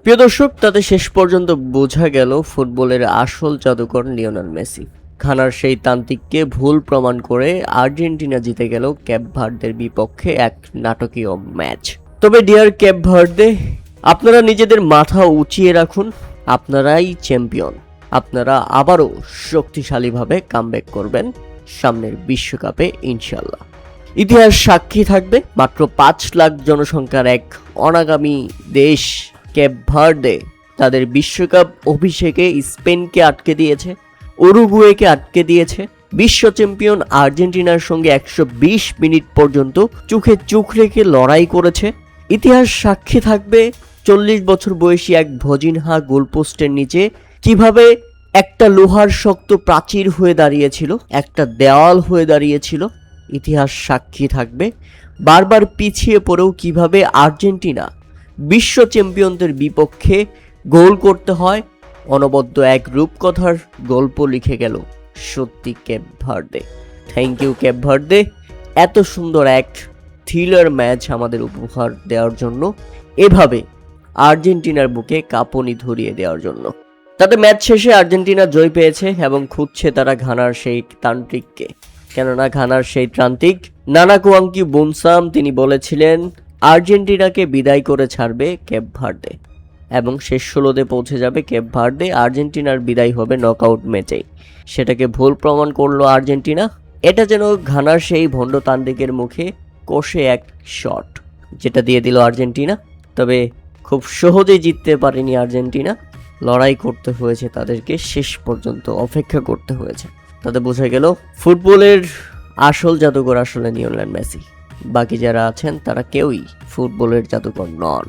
প্রিয় দর্শক, তাতে শেষ পর্যন্ত বোঝা গেল ফুটবলের আসল জাদুকর লিওনেল মেসি। ঘানার সেই তান্ত্রিককে ভুল প্রমাণ করে আর্জেন্টিনা জিতে গেল ক্যাপ ভার্দের বিপক্ষে এক নাটকীয় ম্যাচ। তবে ডিয়ার ক্যাপ ভার্দে, আপনারা নিজেদের মাথা উঁচিয়ে রাখুন, আপনারাই চ্যাম্পিয়ন। আপনারা আবারও শক্তিশালীভাবে কামব্যাক করবেন সামনের বিশ্বকাপে ইনশাল্লাহ। ইতিহাস সাক্ষী থাকবে, মাত্র 5 লাখ জনসংখ্যার এক অনাগামী দেশ ক্যাপ ভার্দে তাদের বিশ্বকাপ অভিষেকে স্পেনকে আটকে দিয়েছে, উরুগুয়েকে আটকে দিয়েছে। বিশ্ব চ্যাম্পিয়ন আর্জেন্টিনার সঙ্গে 120 মিনিট পর্যন্ত চোখে চোখ রেখে লড়াই করেছে। ইতিহাস সাক্ষী থাকবে 40 বছর বয়সী এক ভজিনহা গোলপোস্টের নিচে কিভাবে একটা লোহার শক্ত প্রাচীর হয়ে দাঁড়িয়েছিল, একটা দেওয়াল হয়ে দাঁড়িয়েছিল। ইতিহাস সাক্ষী থাকবে বারবার পিছিয়ে পড়েও কিভাবে আর্জেন্টিনা বিশ্ব চ্যাম্পিয়নদের বিপক্ষে গোল করতে হয়। অনবদ্য এক রূপকথার গল্প লিখে গেল সত্যি Cape Verde. Thank you Cape Verde, এত সুন্দর এক থ্রিলার ম্যাচ আমাদের উপহার দেওয়ার জন্য, এভাবে আর্জেন্টিনার বুকে কাঁপুনি ধরিয়ে দেওয়ার জন্য। তাতে ম্যাচ শেষে আর্জেন্টিনা জয় পেয়েছে এবং খুঁজছে তারা ঘানার সেই তান্ত্রিককে। কেননা ঘানার সেই তান্ত্রিক নানা কুয়াঙ্কি বুনসাম তিনি বলেছিলেন আর্জেন্টিনাকে বিদায় করে ছাড়বে ক্যাপ ভার্দে এবং শেষ 16তে পৌঁছে যাবে ক্যাপ ভার্দে। আর্জেন্টিনার বিদায় হবে নকআউট ম্যাচেই। সেটাকে ভুল প্রমাণ করলো আর্জেন্টিনা। এটা যেন ঘানার সেই ভণ্ডতান্ত্রিকের মুখে কষে এক শট, যেটা দিয়ে দিল আর্জেন্টিনা। তবে খুব সহজেই জিততে পারেনি আর্জেন্টিনা, লড়াই করতে হয়েছে তাদেরকে, শেষ পর্যন্ত অপেক্ষা করতে হয়েছে। তাতে বোঝা গেল ফুটবলের আসল জাদুকর আসলে লিওনেল মেসি। বাকি যারা আছেন তারা কেউই ফুটবলের জাদুকর নন।